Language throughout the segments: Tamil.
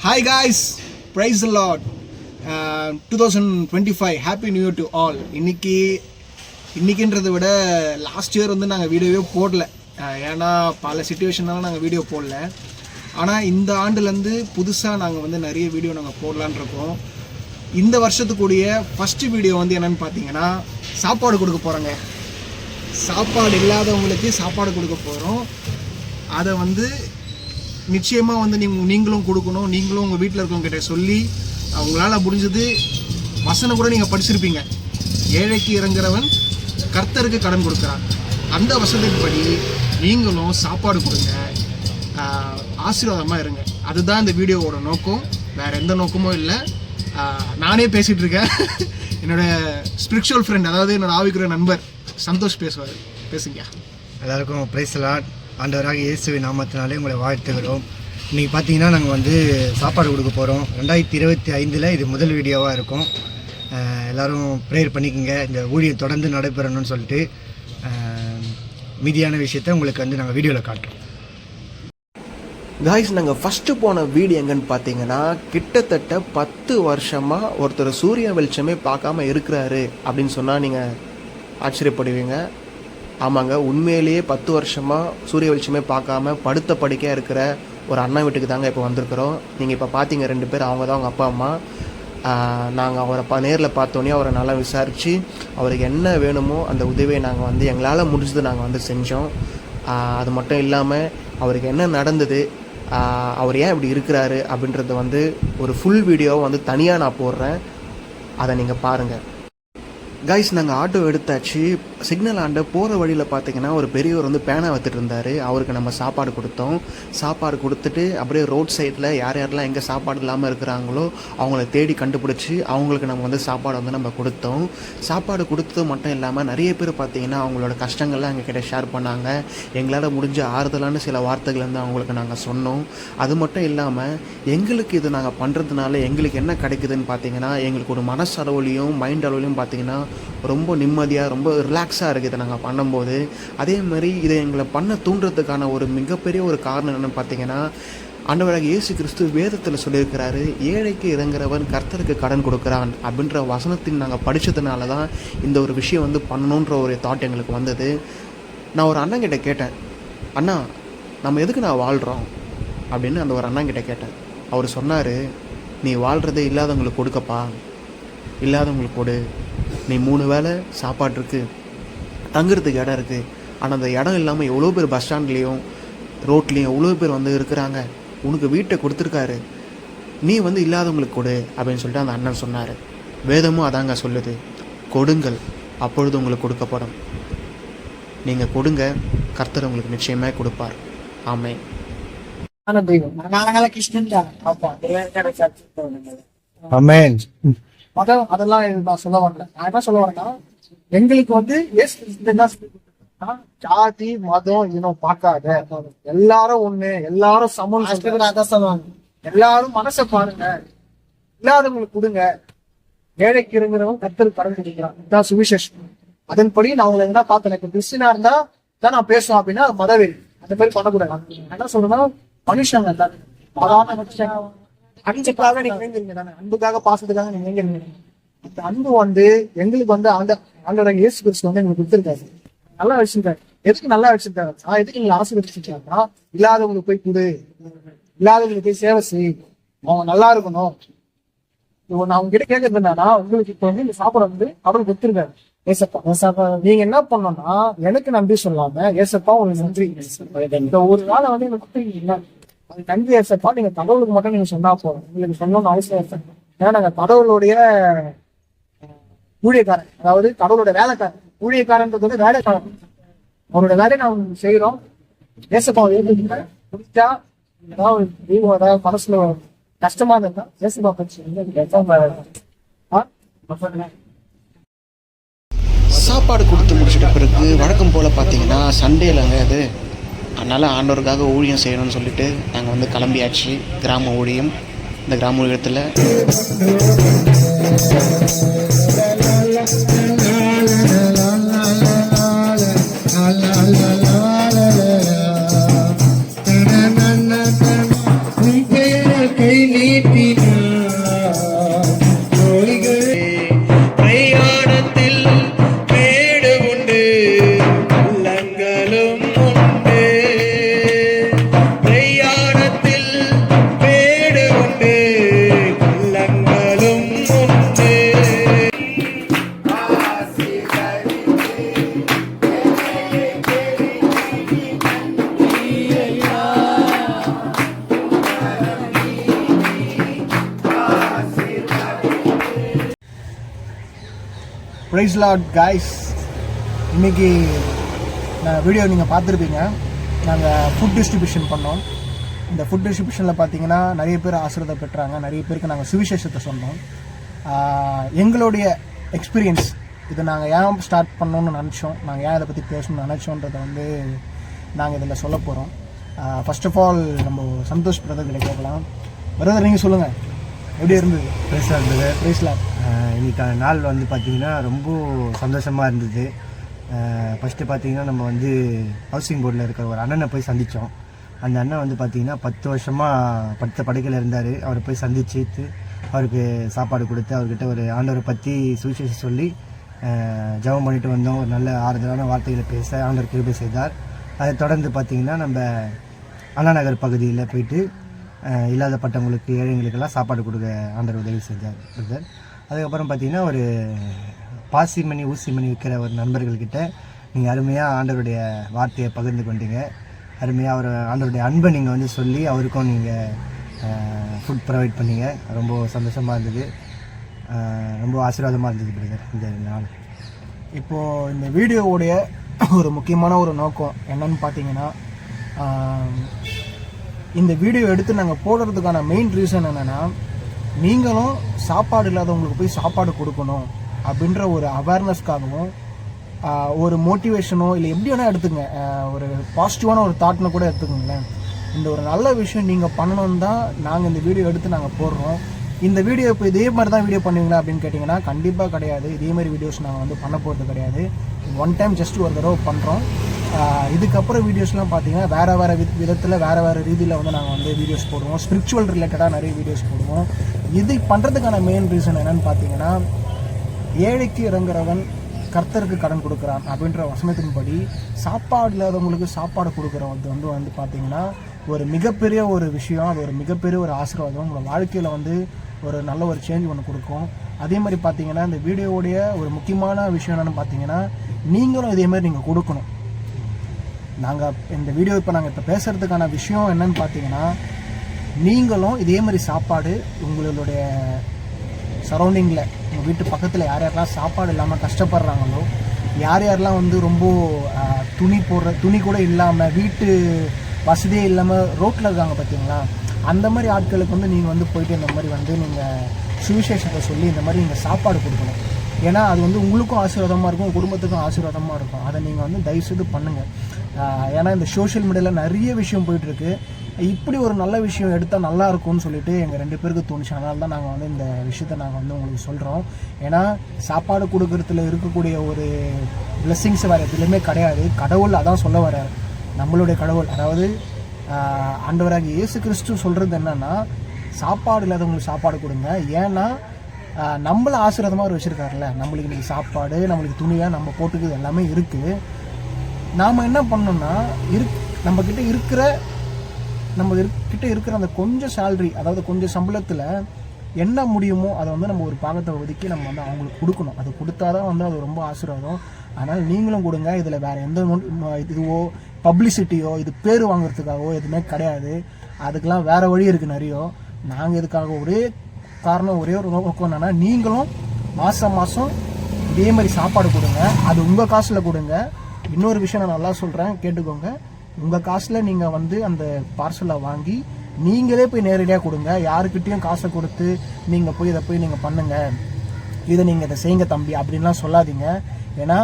Hi guys, praise the Lord. 2025 happy new year to all. இன்னைக்குன்றதை விட லாஸ்ட் இயர் வந்து நாங்கள் வீடியோவே போடல, ஏன்னா பல சிச்சுவேஷனால நாங்கள் வீடியோ போடல. ஆனால் இந்த ஆண்டுலேருந்து புதுசாக நாங்கள் வந்து நிறைய வீடியோ நாங்கள் போடலான் இருக்கோம். இந்த வருஷத்துக்குரிய ஃபஸ்ட்டு வீடியோ வந்து என்னென்னு பார்த்தீங்கன்னா சாப்பாடு கொடுக்க போகிறோங்க. சாப்பாடு இல்லாதவங்களுக்கு சாப்பாடு கொடுக்க போகிறோம். அதை வந்து நிச்சயமாக வந்து நீங்களும் கொடுக்கணும். நீங்களும் உங்கள் வீட்டில் இருக்கவங்ககிட்ட சொல்லி அவங்களால முடிஞ்சது வசனம் கூட நீங்கள் படிச்சிருப்பீங்க. ஏழைக்கு இறங்குறவன் கர்த்தருக்கு கடன் கொடுக்குறான். அந்த வசனத்தின்படி நீங்களும் சாப்பாடு கொடுங்க, ஆசீர்வாதமாக இருங்க. அதுதான் இந்த வீடியோவோட நோக்கம், வேறு எந்த நோக்கமும் இல்லை. நானே பேசிகிட்டு இருக்கேன். என்னோடய ஸ்பிரிச்சுவல் ஃப்ரெண்ட், அதாவது என்னோடய ஆவிக்குரிய நண்பர் சந்தோஷ் பேசுவார். பேசுங்க. எல்லாருக்கும் பிரைஸ் லார்ட். ஆண்டவராக இயேசுவின் நாமத்தினாலே உங்களை வாழ்த்துகிறோம். இன்றைக்கி பார்த்தீங்கன்னா நாங்கள் வந்து சாப்பாடு கொடுக்க போகிறோம். 2025 இது முதல் வீடியோவாக இருக்கும். எல்லோரும் ப்ரேயர் பண்ணிக்கோங்க, இந்த ஊழியம் தொடர்ந்து நடைபெறணும்னு சொல்லிட்டு. மீதியான விஷயத்தை உங்களுக்கு வந்து நாங்கள் வீடியோவில் காட்டுறோம். காய்ஸ், நாங்கள் ஃபஸ்ட்டு போன வீடு எங்கன்னு பார்த்தீங்கன்னா கிட்டத்தட்ட 10 வருஷமாக ஒருத்தர் சூரிய வெளிச்சமே பார்க்காம இருக்கிறாரு அப்படின்னு சொன்னால் நீங்கள் ஆச்சரியப்படுவீங்க. ஆமாங்க, உண்மையிலேயே 10 வருஷமாக சூரிய வெளிச்சமே பார்க்காம படுத்த படுக்கையாக இருக்கிற ஒரு அண்ணா வீட்டுக்கு தாங்க இப்போ வந்திருக்கிறோம். நீங்கள் இப்போ பார்த்தீங்க 2 பேர், அவங்க தான் அவங்க அப்பா அம்மா. நாங்கள் அவரை நேரில் பார்த்தோன்னே அவரை நல்லா விசாரித்து அவருக்கு என்ன வேணுமோ அந்த உதவியை நாங்கள் வந்து எங்களால் முடிஞ்சது நாங்கள் வந்து செஞ்சோம். அது மட்டும் இல்லாமல் அவருக்கு என்ன நடந்தது, அவர் ஏன் இப்படி இருக்கிறாரு அப்படின்றத வந்து ஒரு ஃபுல் வீடியோவை வந்து தனியாக நான் போடுறேன். அதை நீங்கள் பாருங்கள். கைஸ், நாங்கள் ஆட்டோ எடுத்தாச்சு. சிக்னல் ஆண்ட போகிற வழியில் பார்த்தீங்கன்னா ஒரு பெரியவர் வந்து பேனா வைத்துட்டு இருந்தார். அவருக்கு நம்ம சாப்பாடு கொடுத்தோம். சாப்பாடு கொடுத்துட்டு அப்படியே ரோட் சைடில் யாரெல்லாம் எங்கே சாப்பாடு இல்லாமல் இருக்கிறாங்களோ அவங்கள தேடி கண்டுபிடிச்சி அவங்களுக்கு நம்ம வந்து சாப்பாடு வந்து நம்ம கொடுத்தோம். சாப்பாடு கொடுத்தது மட்டும் இல்லாமல் நிறைய பேர் பார்த்தீங்கன்னா அவங்களோட கஷ்டங்கள்லாம் எங்ககிட்ட ஷேர் பண்ணாங்க. எங்களால் முடிஞ்ச ஆறுதலான சில வார்த்தைகள் வந்து அவங்களுக்கு நாங்கள் சொன்னோம். அது மட்டும் இல்லாமல் எங்களுக்கு இது நாங்கள் பண்ணுறதுனால எங்களுக்கு என்ன கிடைக்குதுன்னு பார்த்தீங்கன்னா எங்களுக்கு ஒரு மனசளவுலையும் மைண்ட் அளவுலையும் பார்த்தீங்கன்னா ரொம்ப நிம்மதியாக, ரொம்ப ரிலாக்ஸாக இருக்குது இதை நாங்கள் பண்ணும்போது. அதே மாதிரி இதை எங்களை பண்ண தூண்டுறதுக்கான ஒரு மிகப்பெரிய ஒரு காரணம் என்னென்னு பார்த்தீங்கன்னா, ஆண்டவராகிய இயேசு கிறிஸ்து வேதத்தில் சொல்லியிருக்கிறாரு, ஏழைக்கு இறங்குறவன் கர்த்தருக்கு கடன் கொடுக்குறான் அப்படின்ற வசனத்தின் நாங்கள் படித்ததுனால தான் இந்த ஒரு விஷயம் வந்து பண்ணணுன்ற ஒரு தாட் எங்களுக்கு வந்தது. நான் ஒரு அண்ணங்கிட்ட கேட்டேன், அண்ணா நம்ம எதுக்கு நான் வாழ்கிறோம் அப்படின்னு அந்த ஒரு அண்ணங்கிட்ட கேட்டேன். அவர் சொன்னார், நீ வாழ்கிறதே இல்லாதவங்களுக்கு கொடுக்கப்பா, இல்லாதவங்களுக்கு கொடு. நீ 3 வேளை சாப்பாடு இருக்குது, தங்குறதுக்கு இடம் இருக்குது. ஆனால் அந்த இடம் இல்லாமல் எவ்வளோ பேர் பஸ் ஸ்டாண்ட்லேயும் ரோட்லேயும் எவ்வளோ பேர் வந்து இருக்கிறாங்க. உனக்கு வீட்டை கொடுத்துருக்காரு, நீ வந்து இல்லாதவங்களுக்கு கொடு அப்படின்னு சொல்லிட்டு அந்த அண்ணன் சொன்னார். வேதமும் அதாங்க சொல்லுது, கொடுங்கள் அப்பொழுது உங்களுக்கு கொடுக்கப்படும். நீங்கள் கொடுங்க, கர்த்தர் உங்களுக்கு நிச்சயமாக கொடுப்பார். ஆமென். ஆமென். அதெல்லாம் நான் சொல்ல வரல. நான் என்ன சொல்ல வரேன்னா, எங்களுக்கு வந்து ஜாதி மதம் இனம் பார்க்காத, எல்லாரும் ஒண்ணு, எல்லாரும் சமம். எல்லாரும் மனசை பாருங்க, இல்லாதவங்களுக்கு கொடுங்க, ஏழைக்கு இருங்கிறவங்க கர்த்தருக்கு கடன் கொடுக்குறான். இதுதான் சுவிசேஷம். அதன்படி நான் உங்களை என்ன பார்த்தேன், எனக்கு கிறிஸ்டினா இருந்தா தான் நான் பேசுவேன் அப்படின்னா அது மதவெறி. அந்த மாதிரி பண்ணக்கூடாது. என்ன சொல்றேன்னா, மனுஷங்க தான் அன்புக்காக நீங்க வேண்டிங்க தானே, அன்புக்காக பாசத்துக்காக நீங்க வேண்டிங்க. அந்த அன்பு வந்து எங்களுக்கு வந்து அந்த ஆண்டவராகிய இயேசு கிறிஸ்து வந்து எங்களுக்கு கொடுத்துருக்காரு, நல்லா வச்சிருக்காரு. எதுக்கு நல்லா வச்சிருக்காரு, எதுக்கு நீங்க ஆசீர்வதிச்சிருக்காருன்னா, இல்லாதவங்களுக்கு போய் கொடு, இல்லாதவங்களுக்கு போய் சேவை செய், அவங்க நல்லா இருக்கணும். நான் அவங்க கிட்ட கேட்கறது என்னன்னா, உங்களுக்கு இப்ப வந்து இந்த சாப்பாடு வந்து அவருக்கு கொடுத்துருக்காரு ஏசப்பா. நீங்க என்ன பண்ணணும்னா, எனக்கு நன்றி சொல்லாம ஏசப்பா உங்களுக்கு நன்றி, இந்த ஒரு நாளை வந்து எனக்கு கொடுத்துருக்கீங்க, அது நன்றி ஏசப்பா. நீங்க கடவுளுக்கு மட்டும் நீங்க சொன்னா போதும், உங்களுக்கு சொல்லணும்னு அவசியம் இல்லை. ஏன்னா நாங்க கடவுளுடைய ஊழியக்காரன், அதாவது கடவுளோட வேலைக்காரன். ஊழியக்காரன்றது வந்து வேலைக்காரன், அவரோட வேலையை நான் செய்யறோம். ஏசப்பா முடிச்சா ஏதாவது மனசுல கஷ்டமா இருந்தா ஏசப்பா பற்றி சாப்பாடு கொடுத்து முடிச்சிட்ட பிறகு வழக்கம் போல் பார்த்தீங்கன்னா சண்டேலங்க அது, அதனால் ஆண்டவருக்காக ஊழியம் செய்யணும்னு சொல்லிட்டு நாங்கள் வந்து கிளம்பியாச்சு. கிராம ஊழியம். இந்த கிராம ஊழியத்தில் கை நீ பிரைஸ் லார்ட் காய்ஸ். இன்றைக்கி வீடியோ நீங்கள் பார்த்துருப்பீங்க. நாங்கள் ஃபுட் டிஸ்ட்ரிபியூஷன் பண்ணோம். இந்த ஃபுட் டிஸ்ட்ரிபியூஷனில் பார்த்தீங்கன்னா நிறைய பேர் ஆசீர்வாதம் பெற்றாங்க. நிறைய பேருக்கு நாங்கள் சுவிசேஷத்தை சொன்னோம். எங்களுடைய எக்ஸ்பீரியன்ஸ் இதை நாங்கள் ஏன் ஸ்டார்ட் பண்ணணும்னு நினச்சோம், நாங்கள் ஏன் இதை பற்றி பேசணும்னு நினச்சோன்றதை வந்து நாங்கள் இதில் சொல்ல போகிறோம். ஃபர்ஸ்ட் ஆஃப் ஆல் நம்ம சந்தோஷ் பிரதர்களை கேட்கலாம். பிரதர் நீங்கள் சொல்லுங்கள், எப்படி இருந்தது? பெருசாக இருந்தது. பிரைஸ்லாம் இன்னைக்கான நாள் வந்து பார்த்திங்கன்னா ரொம்ப சந்தோஷமாக இருந்தது. ஃபஸ்ட்டு பார்த்திங்கன்னா நம்ம வந்து ஹவுசிங் போர்டில் இருக்கிற ஒரு அண்ணனை போய் சந்தித்தோம். அந்த அண்ணன் வந்து பார்த்திங்கன்னா 10 வருஷமாக படுத்த படுக்கையில் இருந்தார். அவரை போய் சந்திச்சு அவருக்கு சாப்பாடு கொடுத்து அவர்கிட்ட ஒரு ஆண்டவரை பற்றி சுவிசேஷம் சொல்லி ஜெபம் பண்ணிட்டு வந்தோம். ஒரு நல்ல ஆறுதலான வார்த்தைகளை பேச ஆண்டவர் கிருபை செய்தார். அதை தொடர்ந்து பார்த்திங்கன்னா நம்ம அண்ணா நகர் பகுதியில் போயிட்டு இல்லாதப்பட்டவங்களுக்கு ஏழைங்களுக்கெல்லாம் சாப்பாடு கொடுக்க ஆண்டவர் உதவி செஞ்சார் பிரதர். அதுக்கப்புறம் பார்த்திங்கன்னா ஒரு பாசிமணி ஊசிமணி விற்கிற ஒரு நண்பர்கள்கிட்ட நீங்கள் அருமையாக ஆண்டவருடைய வார்த்தையை பகிர்ந்து கொண்டீங்க. அருமையாக அவர் ஆண்டவருடைய அன்பை நீங்கள் வந்து சொல்லி அவருக்கும் நீங்கள் ஃபுட் ப்ரொவைட் பண்ணீங்க. ரொம்ப சந்தோஷமாக இருந்தது, ரொம்ப ஆசீர்வாதமாக இருந்தது பிரதர் இந்த நாள். இப்போது இந்த வீடியோவுடைய ஒரு முக்கியமான ஒரு நோக்கம் என்னன்னு பார்த்தீங்கன்னா, இந்த வீடியோ எடுத்து நாங்கள் போடுறதுக்கான மெயின் ரீசன் என்னென்னா, நீங்களும் சாப்பாடு இல்லாதவங்களுக்கு போய் சாப்பாடு கொடுக்கணும் அப்படின்ற ஒரு அவேர்னஸ்க்காகவும் ஒரு மோட்டிவேஷனோ இல்லை எப்படி வேணால் எடுத்துங்க, ஒரு பாசிட்டிவான ஒரு தாட்னு கூட எடுத்துக்கோங்களேன். இந்த ஒரு நல்ல விஷயம் நீங்கள் பண்ணணுன்னு தான் நாங்கள் இந்த வீடியோ எடுத்து நாங்கள் போடுறோம். இந்த வீடியோ இப்போ இதே மாதிரி தான் வீடியோ பண்ணுவீங்களா அப்படின்னு கேட்டிங்கன்னா கண்டிப்பாக கிடையாது. இதே மாதிரி வீடியோஸ் நாங்கள் வந்து பண்ண போகிறது கிடையாது. ஒன் டைம் ஜஸ்ட் ஒரு தடவை பண்ணுறோம். இதுக்கப்புறம் வீடியோஸ்லாம் பார்த்தீங்கன்னா வேறு விதத்தில் வேறு ரீதியில் வந்து நாங்கள் வந்து வீடியோஸ் போடுவோம். ஸ்பிரிச்சுவல் ரிலேட்டடாக நிறைய வீடியோஸ் போடுவோம். இது பண்ணுறதுக்கான மெயின் ரீசன் என்னென்னு பார்த்தீங்கன்னா, ஏழைக்கு இறங்குறவன் கர்த்தருக்கு கடன் கொடுக்குறான் அப்படின்ற வசனத்தின்படி சாப்பாடு இல்லாதவங்களுக்கு சாப்பாடு கொடுக்குறது வந்து பார்த்தீங்கன்னா ஒரு மிகப்பெரிய ஒரு விஷயம். அது ஒரு மிகப்பெரிய ஒரு ஆசீர்வாதம். உங்களோட வாழ்க்கையில் வந்து ஒரு நல்ல ஒரு சேஞ்ச் ஒன்று கொடுக்கும். அதே மாதிரி பார்த்தீங்கன்னா இந்த வீடியோவுடைய ஒரு முக்கியமான விஷயம் என்னென்னு பார்த்தீங்கன்னா, நீங்களும் இதேமாதிரி நீங்கள் கொடுக்கணும். நாங்கள் இந்த வீடியோ இப்போ பேசுகிறதுக்கான விஷயம் என்னன்னு பார்த்தீங்கன்னா, நீங்களும் இதே மாதிரி சாப்பாடு உங்களுடைய சரௌண்டிங்கில் உங்கள் வீட்டு பக்கத்தில் யார் யாரெல்லாம் சாப்பாடு இல்லாமல் கஷ்டப்படுறாங்களோ, யார் யாரெல்லாம் வந்து ரொம்ப துணி கூட இல்லாமல் வீட்டு வசதியே இல்லாமல் ரோட்டில் இருக்காங்க பார்த்தீங்களா, அந்த மாதிரி ஆட்களுக்கு வந்து நீங்கள் வந்து போயிட்டு இந்த மாதிரி வந்து நீங்கள் சுவிசேஷத்தை சொல்லி இந்த மாதிரி நீங்கள் சாப்பாடு கொடுக்கணும். ஏன்னா அது வந்து உங்களுக்கும் ஆசீர்வாதமாக இருக்கும், குடும்பத்துக்கும் ஆசீர்வாதமாக இருக்கும். அதை நீங்கள் வந்து தயவுசெய்து பண்ணுங்கள். ஏன்னா இந்த சோஷியல் மீடியாவில் நிறைய விஷயம் போயிட்டுருக்கு. இப்படி ஒரு நல்ல விஷயம் எடுத்தால் நல்லா இருக்கும்னு சொல்லிட்டு எங்கள் 2 பேருக்கு தோணுச்சு. அதனால தான் நாங்கள் வந்து இந்த விஷயத்தை நாங்கள் வந்து உங்களுக்கு சொல்கிறோம். ஏன்னா சாப்பாடு கொடுக்கறதுல இருக்கக்கூடிய ஒரு பிளெஸ்ஸிங்ஸ் வேறு எதுலையுமே கிடையாது. கடவுள் அதான் சொல்ல வர்றார், நம்மளுடைய கடவுள். அதாவது ஆண்டவராகிய இயேசு கிறிஸ்து சொல்கிறது என்னென்னா, சாப்பாடு இல்லாதவங்களுக்கு சாப்பாடு கொடுங்க. ஏன்னா நம்மளை ஆசீர்வாதமாக அவர் வச்சுருக்காருல்ல. நம்மளுக்கு இன்றைக்கி சாப்பாடு, நம்மளுக்கு துணியாக நம்ம போட்டுக்கிறது எல்லாமே இருக்குது. நாம் என்ன பண்ணோம்னா, நம்மக்கிட்ட இருக்கிற அந்த கொஞ்சம் சேல்ரி, அதாவது கொஞ்சம் சம்பளத்தில் என்ன முடியுமோ அதை வந்து நம்ம ஒரு பாகத்தை ஒதுக்கி நம்ம வந்து அவங்களுக்கு கொடுக்கணும். அது கொடுத்தா தான் வந்து அது ரொம்ப ஆசீர்வாதம். அதனால் நீங்களும் கொடுங்க. இதில் வேறு எந்த இதுவோ பப்ளிசிட்டியோ இது பேர் வாங்குறதுக்காகவோ எதுவுமே கிடையாது. அதுக்கெலாம் வேறு வழி இருக்குது நிறைய. நாங்கள் இதுக்காக ஒரே காரணம், ஒரே ஒரு நோக்கம் என்னென்னா, நீங்களும் மாதம் இதே மாதிரி சாப்பாடு கொடுங்க. அது உங்கள் காசில் கொடுங்க. இன்னொரு விஷயம் நான் நல்லா சொல்கிறேன், கேட்டுக்கோங்க. உங்கள் காசில் நீங்கள் வந்து அந்த பார்சலை வாங்கி நீங்களே போய் நேரடியாக கொடுங்க. யாருக்கிட்டேயும் காசை கொடுத்து நீங்கள் போய் இதை போய் நீங்கள் பண்ணுங்கள், இதை செய்யுங்க தம்பி அப்படின்லாம் சொல்லாதீங்க. ஏன்னா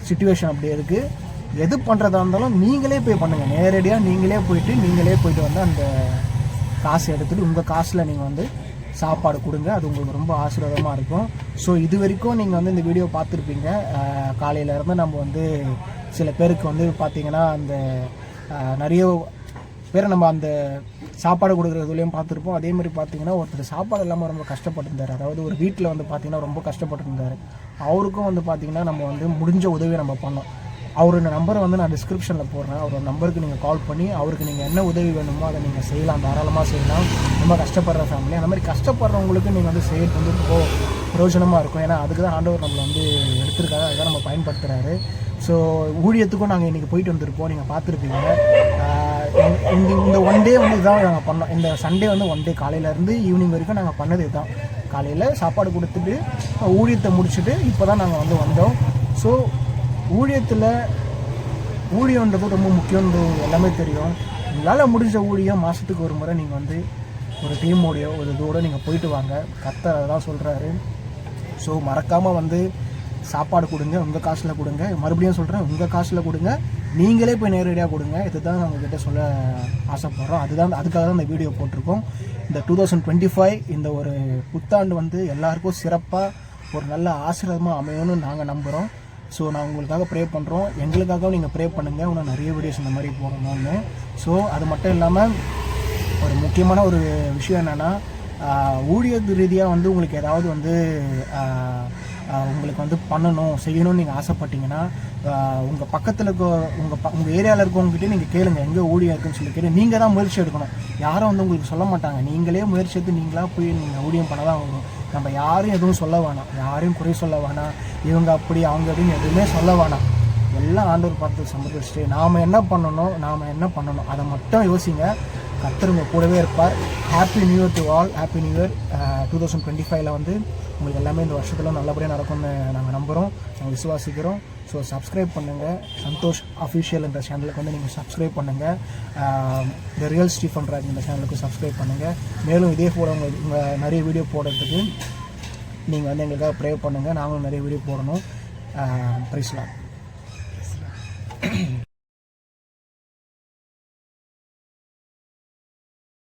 சிச்சுவேஷன் அப்படி இருக்குது. எது பண்ணுறதா இருந்தாலும் நீங்களே போய் பண்ணுங்கள். நேரடியாக நீங்களே போயிட்டு வந்து அந்த காசை எடுத்துகிட்டு உங்கள் காசில் நீங்கள் வந்து சாப்பாடு கொடுங்க. அது உங்களுக்கு ரொம்ப ஆசீர்வாதமாக இருக்கும். ஸோ இது வரைக்கும் நீங்கள் வந்து இந்த வீடியோ பார்த்துருப்பீங்க. காலையிலேருந்து நம்ம வந்து சில பேருக்கு வந்து பார்த்திங்கன்னா அந்த நிறைய பேரை நம்ம அந்த சாப்பாடு கொடுக்குறதுலையும் பார்த்துருப்போம். அதே மாதிரி பார்த்திங்கன்னா ஒருத்தர் சாப்பாடு இல்லாமல் ரொம்ப கஷ்டப்பட்டுருந்தார். அதாவது ஒரு வீட்டில் வந்து பார்த்திங்கன்னா ரொம்ப கஷ்டப்பட்டுருந்தார். அவருக்கும் வந்து பார்த்திங்கன்னா நம்ம வந்து முடிஞ்ச உதவியை நம்ம பண்ணோம். அவரோட நம்பரை வந்து நான் டிஸ்கிரிப்ஷனில் போடுறேன். அவரோட நம்பருக்கு நீங்கள் கால் பண்ணி அவருக்கு நீங்கள் என்ன உதவி வேணுமோ அதை நீங்கள் செய்யலாம், தாராளமாக செய்யலாம். ரொம்ப கஷ்டப்படுற ஃபேமிலி, அந்த மாதிரி கஷ்டப்படுறவங்களுக்கு நீங்கள் வந்து செய்யறது வந்து ரொம்ப பிரயோஜனமாக இருக்கும். ஏன்னா அதுக்கு தான் ஆண்டவர் நம்மளை வந்து எடுத்திருக்காரு, அதுதான் நம்ம பயன்படுத்துகிறாரு. ஸோ ஊழியத்துக்கும் நாங்கள் இன்றைக்கி போயிட்டு வந்திருப்போம், நீங்கள் பார்த்துருப்பீங்க. இந்த ஒன் டே வந்து இதுதான் நாங்கள் பண்ணோம். இந்த சண்டே வந்து ஒன் டே காலையிலேருந்து ஈவினிங் வரைக்கும் நாங்கள் பண்ணது இதுதான். காலையில் சாப்பாடு கொடுத்துட்டு ஊழியத்தை முடிச்சுட்டு இப்போ தான் நாங்கள் வந்து வந்தோம். ஸோ ஊழியன்றது ரொம்ப முக்கியன்றது எல்லாமே தெரியும். உங்களால் முடிஞ்ச ஊழியம் மாதத்துக்கு ஒரு முறை நீங்கள் வந்து ஒரு டீமோடையோ ஒரு இதோடு நீங்கள் போயிட்டு வாங்க. கர்த்தர் அதெல்லாம் சொல்கிறாரு. ஸோ மறக்காமல் வந்து சாப்பாடு கொடுங்க, உங்கள் காசில் கொடுங்க. மறுபடியும் சொல்கிறேன், உங்கள் காசில் கொடுங்க, நீங்களே போய் நேரடியாக கொடுங்க. இதுதான் நான் உங்ககிட்ட சொல்ல ஆசைப்பட்றோம். அதுக்காக தான் இந்த வீடியோ போட்டிருக்கோம். இந்த 2025 இந்த ஒரு புத்தாண்டு வந்து எல்லாருக்கும் சிறப்பாக ஒரு நல்ல ஆசீர்வாதமாக அமையணும்னு நாங்கள் நம்புகிறோம். ஸோ நான் உங்களுக்காக ப்ரே பண்ணுறோம். எங்களுக்காகவும் நீங்கள் ப்ரே பண்ணுங்கள். இன்னும் நிறைய வீடியோஸ் இந்த மாதிரி போடணும்னு. ஸோ அது மட்டும் இல்லாமல் ஒரு முக்கியமான ஒரு விஷயம் என்னென்னா, ஊழிய ரீதியாக வந்து உங்களுக்கு ஏதாவது வந்து உங்களுக்கு வந்து செய்யணும்னு நீங்கள் ஆசைப்பட்டீங்கன்னா, உங்கள் பக்கத்தில் இருக்க உங்கள் ஏரியாவில் இருக்கவங்ககிட்ட நீங்கள் கேளுங்க, எங்கே ஊழியம் இருக்குன்னு சொல்லி கேட்டு நீங்கள் தான் முயற்சி எடுக்கணும். யாரும் வந்து உங்களுக்கு சொல்ல மாட்டாங்க. நீங்களே முயற்சி எடுத்து நீங்களாக போய் நீங்கள் ஊழியம் பண்ண தான் ஆகணும். நம்ம யாரும் எதுவும் சொல்ல வேணாம், யாரையும் குறை சொல்ல வேணாம், இவங்க அப்படி அவங்க அப்படின்னு எதுவுமே சொல்ல வேணாம். எல்லாம் ஆண்டவர் பார்த்து சம்மதிச்சுட்டு நாம் என்ன பண்ணணும் அதை மட்டும் யோசிங்க. கர்த்தர் உங்கள் கூடவே இருப்பார். Happy new year to all. Happy new year. 2025 வந்து உங்களுக்கு எல்லாமே இந்த வருஷத்தில் நல்லபடியாக நடக்கும்னு நாங்கள் நம்புகிறோம், நாங்கள் விசுவாசிக்கிறோம். ஸோ சப்ஸ்கிரைப் பண்ணுங்கள். சந்தோஷ் அஃபிஷியல் என்ற சேனலுக்கு வந்து நீங்கள் சப்ஸ்கிரைப் பண்ணுங்கள். த ரியல் ஸ்டீஃபன் ராஜ் இந்த சேனலுக்கு சப்ஸ்கிரைப் பண்ணுங்கள். மேலும் இதே போல் உங்கள் நிறைய வீடியோ போடுறதுக்கு நீங்கள் வந்து எங்களுக்காக ப்ரே பண்ணுங்கள். நாங்களும் நிறைய வீடியோ போடணும். Praise Lord.